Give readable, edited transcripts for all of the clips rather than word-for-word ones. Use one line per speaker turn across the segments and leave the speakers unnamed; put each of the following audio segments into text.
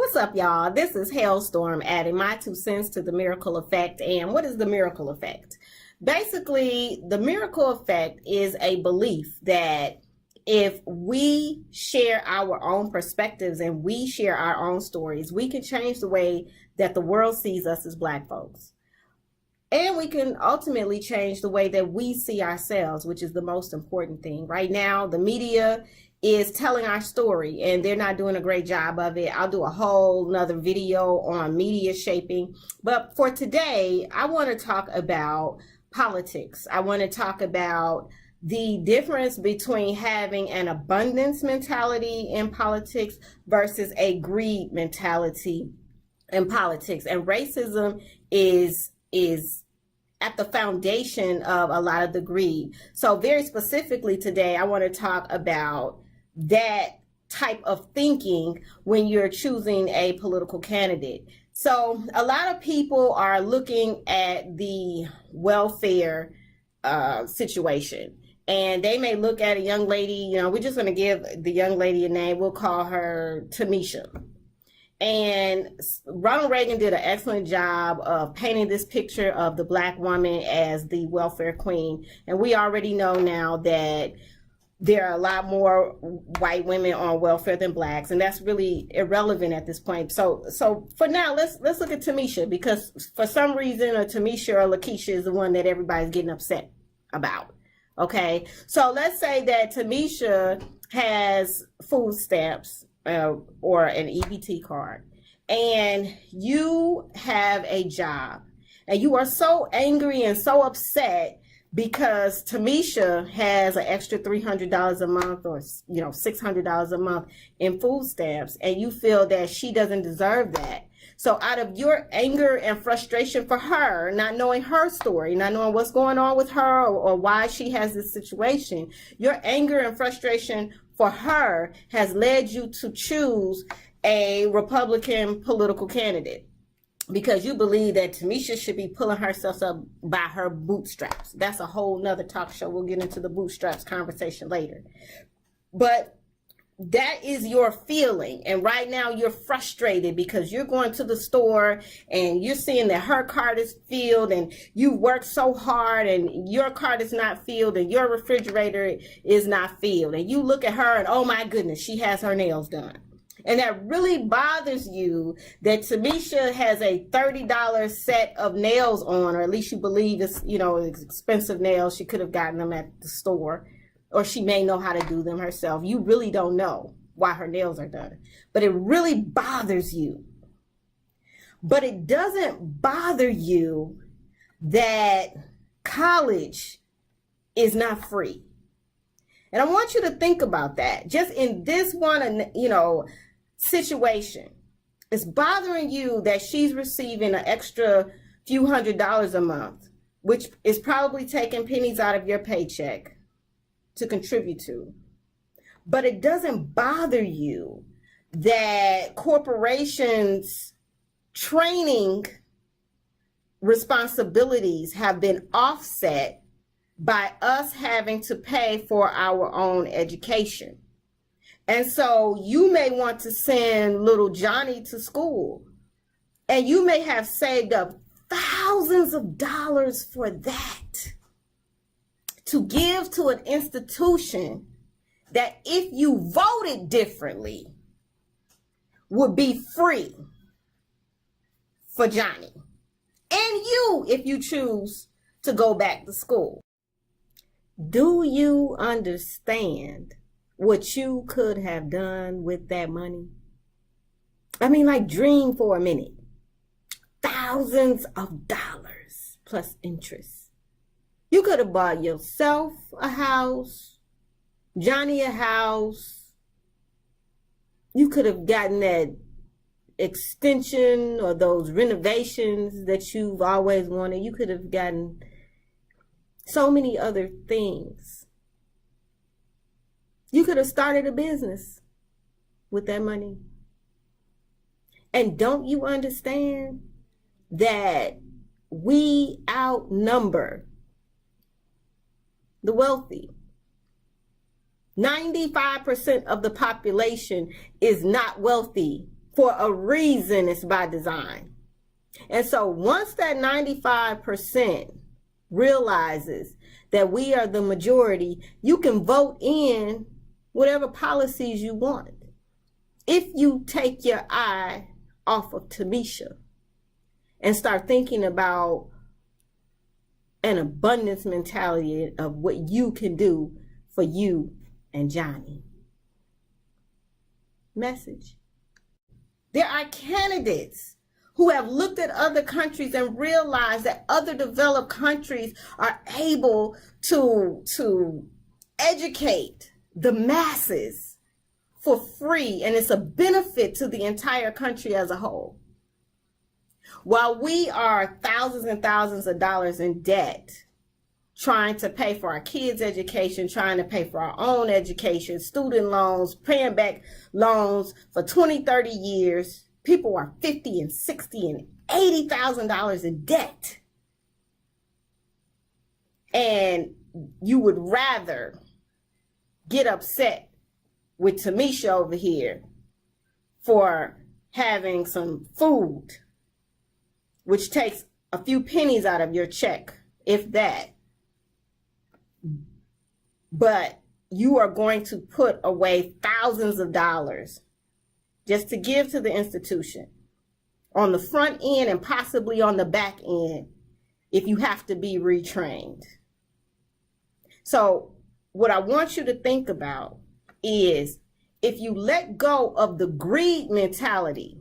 What's up, y'all? This is Hailstorm adding my 2 cents to the miracle effect. And what is the miracle effect? Basically, the miracle effect is a belief that if we share our own perspectives and we share our own stories, we can change the way that the world sees us as Black folks. And we can ultimately change the way that we see ourselves, which is the most important thing. Right now, the media is telling our story and they're not doing a great job of it. I'll do a whole nother video on media shaping. But for today, I want to talk about politics. I want to talk about the difference between having an abundance mentality in politics versus a greed mentality in politics. And racism is at the foundation of a lot of the greed. So very specifically today, I want to talk about that type of thinking when you're choosing a political candidate. So a lot of people are looking at the welfare situation, and they may look at a young lady, we're just going to give the young lady a name. We'll call her Tamisha. And Ronald Reagan did an excellent job of painting this picture of the Black woman as the welfare queen. And we already know now that there are a lot more white women on welfare than Blacks, and that's really irrelevant at this point. So for now, let's look at Tamisha, because for some reason, or Tamisha or Lakeisha is the one that everybody's getting upset about. Okay, so let's say that Tamisha has food stamps or an EBT card, and you have a job, and you are so angry and so upset because Tamisha has an extra $300 a month or $600 a month in food stamps, and you feel that she doesn't deserve that. So out of your anger and frustration for her, not knowing her story, not knowing what's going on with her or why she has this situation, your anger and frustration for her has led you to choose a Republican political candidate, because you believe that Tamisha should be pulling herself up by her bootstraps. That's a whole nother talk show. We'll get into the bootstraps conversation later. But that is your feeling. And right now you're frustrated because you're going to the store and you're seeing that her card is filled and you worked so hard and your card is not filled and your refrigerator is not filled. And you look at her and, oh my goodness, she has her nails done. And that really bothers you that Tamisha has a $30 set of nails on, or at least you believe it's, it's expensive nails. She could have gotten them at the store, or she may know how to do them herself. You really don't know why her nails are done, but it really bothers you. But it doesn't bother you that college is not free. And I want you to think about that. Just in this one, situation, it's bothering you that she's receiving an extra few $100s a month, which is probably taking pennies out of your paycheck to contribute to. But it doesn't bother you that corporations' training responsibilities have been offset by us having to pay for our own education. And so you may want to send little Johnny to school, and you may have saved up thousands of dollars for that to give to an institution that, if you voted differently, would be free for Johnny and you if you choose to go back to school. Do you understand what you could have done with that money? I mean, dream for a minute. Thousands of dollars plus interest. You could have bought yourself a house, Johnny a house. You could have gotten that extension or those renovations that you've always wanted. You could have gotten so many other things. You could have started a business with that money. And don't you understand that we outnumber the wealthy? 95% of the population is not wealthy For a reason, it's by design. And so once that 95% realizes that we are the majority, you can vote in whatever policies you want. If you take your eye off of Tamisha and start thinking about an abundance mentality of what you can do for you and Johnny. Message. There are candidates who have looked at other countries and realized that other developed countries are able to educate the masses for free, and it's a benefit to the entire country as a whole. While we are thousands and thousands of dollars in debt, trying to pay for our kids' education, trying to pay for our own education, student loans, paying back loans for 20, 30 years, people are $50 and $60 and $80,000 in debt. And you would rather get upset with Tamisha over here for having some food, which takes a few pennies out of your check, if that. But you are going to put away thousands of dollars just to give to the institution on the front end and possibly on the back end if you have to be retrained. So what I want you to think about is, if you let go of the greed mentality,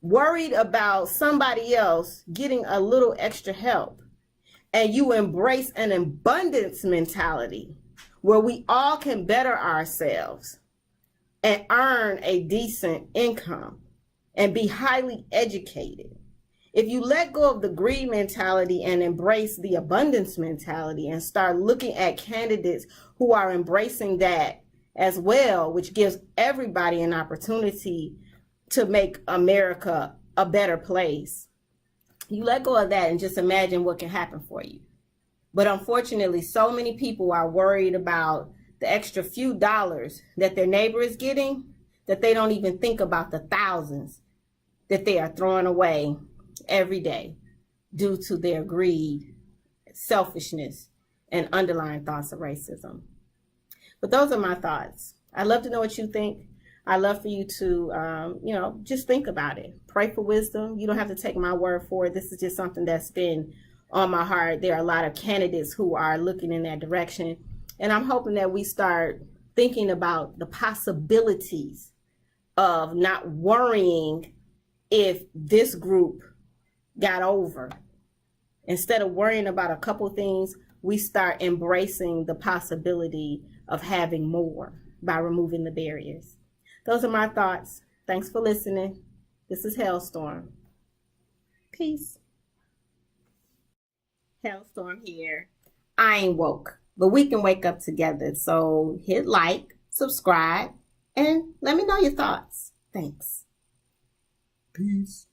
worried about somebody else getting a little extra help, and you embrace an abundance mentality where we all can better ourselves and earn a decent income and be highly educated. If you let go of the greed mentality and embrace the abundance mentality and start looking at candidates who are embracing that as well, which gives everybody an opportunity to make America a better place, you let go of that and just imagine what can happen for you. But unfortunately, so many people are worried about the extra few dollars that their neighbor is getting that they don't even think about the thousands that they are throwing away every day due to their greed, selfishness, and underlying thoughts of racism. But those are my thoughts. I'd love to know what you think. I'd love for you to, just think about it. Pray for wisdom. You don't have to take my word for it. This is just something that's been on my heart. There are a lot of candidates who are looking in that direction. And I'm hoping that we start thinking about the possibilities of not worrying if this group got over. Instead of worrying about a couple things, we start embracing the possibility of having more by removing the barriers. Those are my thoughts. Thanks for listening. This is Hailstorm. Peace. Hailstorm here. I ain't woke, but we can wake up together. So hit like, subscribe, and let me know your thoughts. Thanks.
Peace.